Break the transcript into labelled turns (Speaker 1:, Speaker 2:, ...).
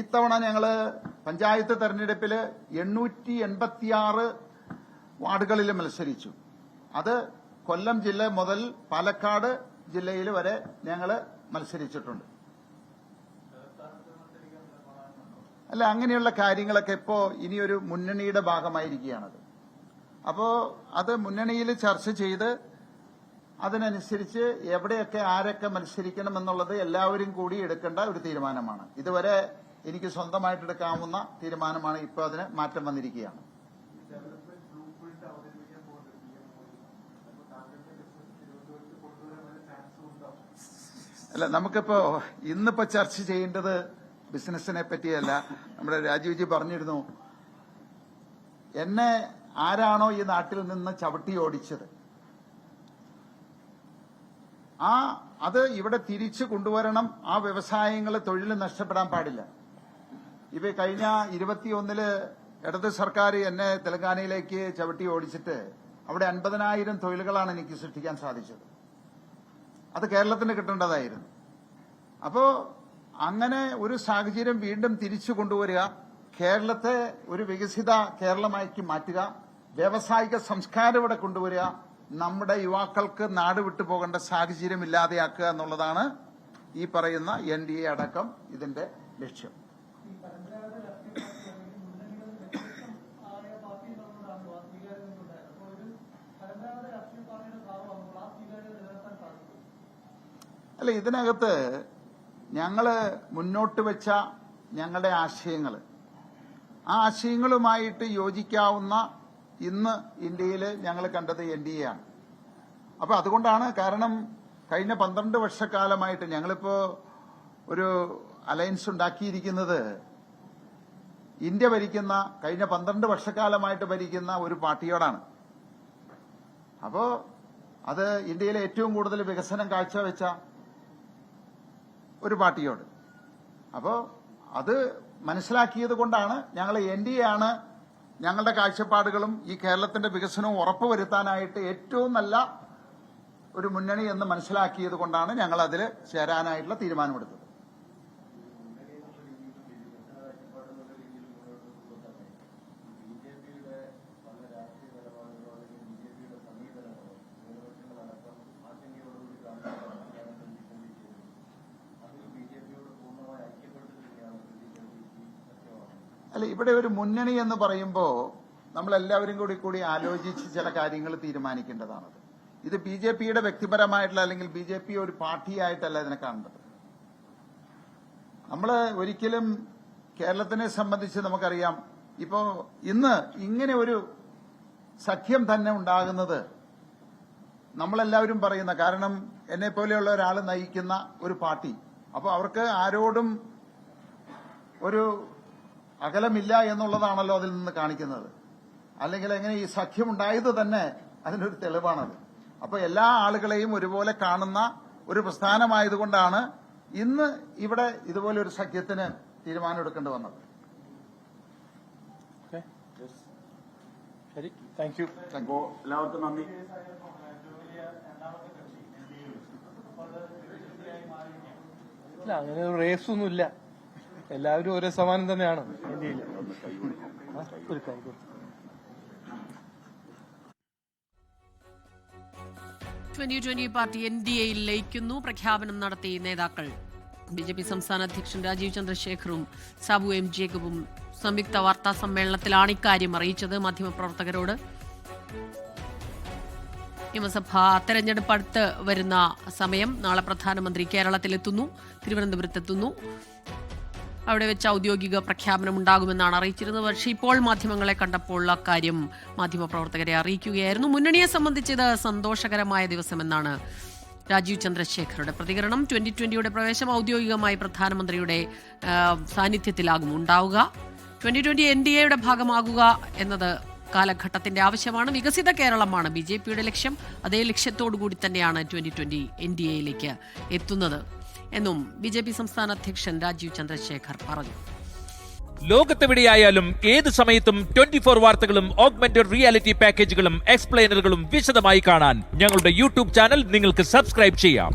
Speaker 1: ഇത്തവണ ഞങ്ങൾ പഞ്ചായത്ത് തെരഞ്ഞെടുപ്പിൽ 886 വാർഡുകളിൽ മത്സരിച്ചു. അത് കൊല്ലം ജില്ല മുതൽ പാലക്കാട് ജില്ലയിൽ വരെ ഞങ്ങൾ മത്സരിച്ചിട്ടുണ്ട്. അല്ല, അങ്ങനെയുള്ള കാര്യങ്ങളൊക്കെ ഇപ്പോ ഇനിയൊരു മുന്നണിയുടെ ഭാഗമായിരിക്കുകയാണത്. അപ്പോ അത് മുന്നണിയിൽ ചർച്ച ചെയ്ത് അതിനനുസരിച്ച് എവിടെയൊക്കെ ആരൊക്കെ മത്സരിക്കണം എന്നുള്ളത് എല്ലാവരും കൂടി എടുക്കേണ്ട ഒരു തീരുമാനമാണ്. ഇതുവരെ എനിക്ക് സ്വന്തമായിട്ട് എടുക്കാവുന്ന തീരുമാനമാണ്. ഇപ്പോൾ അതിന് മാറ്റം വന്നിരിക്കുകയാണ്. അല്ല, നമുക്കിപ്പോ ഇന്നിപ്പോ ചർച്ച ചെയ്യേണ്ടത് ബിസിനസിനെ പറ്റിയല്ല. നമ്മുടെ രാജീവ്ജി പറഞ്ഞിരുന്നു, എന്നെ ആരാണോ ഈ നാട്ടിൽ നിന്ന് ചവിട്ടി ഓടിച്ചത് അത് ഇവിടെ തിരിച്ചു കൊണ്ടുവരണം. ആ വ്യവസായങ്ങൾ തൊഴിൽ നഷ്ടപ്പെടാൻ പാടില്ല. ഇവ കഴിഞ്ഞ 21 ഇടത് സർക്കാർ എന്നെ തെലങ്കാനയിലേക്ക് ചവിട്ടി ഓടിച്ചിട്ട് അവിടെ 50,000 തൊഴിലുകളാണ് എനിക്ക് സൃഷ്ടിക്കാൻ സാധിച്ചത്. അത് കേരളത്തിന് കിട്ടേണ്ടതായിരുന്നു. അപ്പോ അങ്ങനെ ഒരു സാഹചര്യം വീണ്ടും തിരിച്ചു കൊണ്ടുവരിക, കേരളത്തെ ഒരു വികസിത കേരളമാക്കി മാറ്റുക, വ്യാവസായിക സംസ്കാരം ഇവിടെ കൊണ്ടുവരിക, നമ്മുടെ യുവാക്കൾക്ക് നാട് വിട്ടു പോകേണ്ട സാഹചര്യം ഇല്ലാതെയാക്കുക എന്നുള്ളതാണ് ഈ പറയുന്ന NDA അടക്കം ഇതിന്റെ ലക്ഷ്യം. അല്ല, ഇതിനകത്ത് ഞങ്ങള് മുന്നോട്ട് വെച്ച ഞങ്ങളുടെ ആശയങ്ങൾ, ആ ആശയങ്ങളുമായിട്ട് യോജിക്കാവുന്ന ഇന്ന് ഇന്ത്യയിൽ ഞങ്ങൾ കണ്ടത് NDA ആണ്. അപ്പൊ അതുകൊണ്ടാണ്, കാരണം കഴിഞ്ഞ 12 വർഷക്കാലമായിട്ട് ഞങ്ങളിപ്പോ ഒരു അലയൻസ് ഉണ്ടാക്കിയിരിക്കുന്നത് ഇന്ത്യ ഭരിക്കുന്ന, കഴിഞ്ഞ 12 വർഷക്കാലമായിട്ട് ഭരിക്കുന്ന ഒരു പാർട്ടിയോടാണ്. അപ്പോ അത് ഇന്ത്യയിലെ ഏറ്റവും കൂടുതൽ വികസനം കാഴ്ചവെച്ച ഒരു പാർട്ടിയോട്. അപ്പോ അത് മനസ്സിലാക്കിയത് കൊണ്ടാണ് ഞങ്ങൾ NDA ആണ് ഞങ്ങളുടെ കാഴ്ചപ്പാടുകളും ഈ കേരളത്തിന്റെ വികസനവും ഉറപ്പുവരുത്താനായിട്ട് ഏറ്റവും നല്ല ഒരു മുന്നണി എന്ന് മനസ്സിലാക്കിയത് കൊണ്ടാണ് ഞങ്ങൾ അതിൽ ചേരാനായിട്ടുള്ള തീരുമാനമെടുത്തത്. അല്ല, ഇവിടെ ഒരു മുന്നണി എന്ന് പറയുമ്പോൾ നമ്മളെല്ലാവരും കൂടി ആലോചിച്ച് ചില കാര്യങ്ങൾ തീരുമാനിക്കേണ്ടതാണത്. ഇത് BJPയുടെ വ്യക്തിപരമായിട്ടുള്ള അല്ലെങ്കിൽ BJP ഒരു പാർട്ടിയായിട്ടല്ല ഇതിനെ കാണേണ്ടത്. നമ്മൾ ഒരിക്കലും കേരളത്തിനെ സംബന്ധിച്ച് നമുക്കറിയാം, ഇപ്പോ ഇന്ന് ഇങ്ങനെ ഒരു സഖ്യം തന്നെ ഉണ്ടാകുന്നത് നമ്മളെല്ലാവരും പറയുന്ന, കാരണം എന്നെ പോലെയുള്ള ഒരാൾ നയിക്കുന്ന ഒരു പാർട്ടി, അപ്പോൾ അവർക്ക് ആരോടും ഒരു അകലമില്ല എന്നുള്ളതാണല്ലോ അതിൽ നിന്ന് കാണിക്കുന്നത്. അല്ലെങ്കിൽ എങ്ങനെ ഈ സഖ്യം ഉണ്ടായത് തന്നെ അതിനൊരു തെളിവാണത്. അപ്പൊ എല്ലാ ആളുകളെയും ഒരുപോലെ കാണുന്ന ഒരു പ്രസ്ഥാനമായതുകൊണ്ടാണ് ഇന്ന് ഇവിടെ ഇതുപോലെ ഒരു സഖ്യത്തിന് തീരുമാനമെടുക്കേണ്ടി വന്നത്.
Speaker 2: എല്ലാവർക്കും നന്ദി.
Speaker 3: അങ്ങനെ ഒരു റേസൊന്നുമില്ല, എല്ലാവരും ഒരേ സമാനം തന്നെയാണ് ഇന്ത്യയിൽ.
Speaker 4: 2020 പാർട്ടി NDAയിൽ ലയിക്കുന്നു. പ്രഖ്യാപനം നടത്തി നേതാക്കൾ. BJP സംസ്ഥാന അധ്യക്ഷൻ രാജീവ് ചന്ദ്രശേഖറും സാബു M. ജേക്കബും സംയുക്ത വാർത്താ സമ്മേളനത്തിലാണ് ഇക്കാര്യം അറിയിച്ചത് മാധ്യമപ്രവർത്തകരോട്. നിയമസഭാ തെരഞ്ഞെടുപ്പ് അടുത്ത് വരുന്ന സമയം, നാളെ പ്രധാനമന്ത്രി കേരളത്തിലെത്തുന്നു, തിരുവനന്തപുരത്തെത്തുന്നു. അവിടെ വെച്ച് ഔദ്യോഗിക പ്രഖ്യാപനം ഉണ്ടാകുമെന്നാണ് അറിയിച്ചിരുന്നത്. പക്ഷേ ഇപ്പോൾ മാധ്യമങ്ങളെ കണ്ടപ്പോൾ അക്കാര്യം മാധ്യമപ്രവർത്തകരെ അറിയിക്കുകയായിരുന്നു. മുന്നണിയെ സംബന്ധിച്ച് ഇത് സന്തോഷകരമായ ദിവസമെന്നാണ് രാജീവ് ചന്ദ്രശേഖറുടെ പ്രതികരണം. 2020യുടെ പ്രവേശം ഔദ്യോഗികമായി പ്രധാനമന്ത്രിയുടെ സാന്നിധ്യത്തിലാകും ഉണ്ടാവുക. 2020 NDAയുടെ ഭാഗമാകുക എന്നത് കാലഘട്ടത്തിന്റെ ആവശ്യമാണ്. വികസിത കേരളമാണ് BJPയുടെ ലക്ഷ്യം. അതേ ലക്ഷ്യത്തോടുകൂടി തന്നെയാണ് 2020 NDAയിലേക്ക് എത്തുന്നത് എന്നും BJP സംസ്ഥാന അധ്യക്ഷൻ രാജീവ് ചന്ദ്രശേഖർ പറഞ്ഞു.
Speaker 5: ലോകത്തെവിടെയായാലും ഏത് സമയത്തും 24 വാർത്തകളും ഓഗ്മെന്റഡ് റിയാലിറ്റി പാക്കേജുകളും എക്സ്പ്ലെയിനറുകളും വിശദമായി കാണാൻ ഞങ്ങളുടെ YouTube ചാനൽ നിങ്ങൾക്ക് സബ്സ്ക്രൈബ് ചെയ്യാം.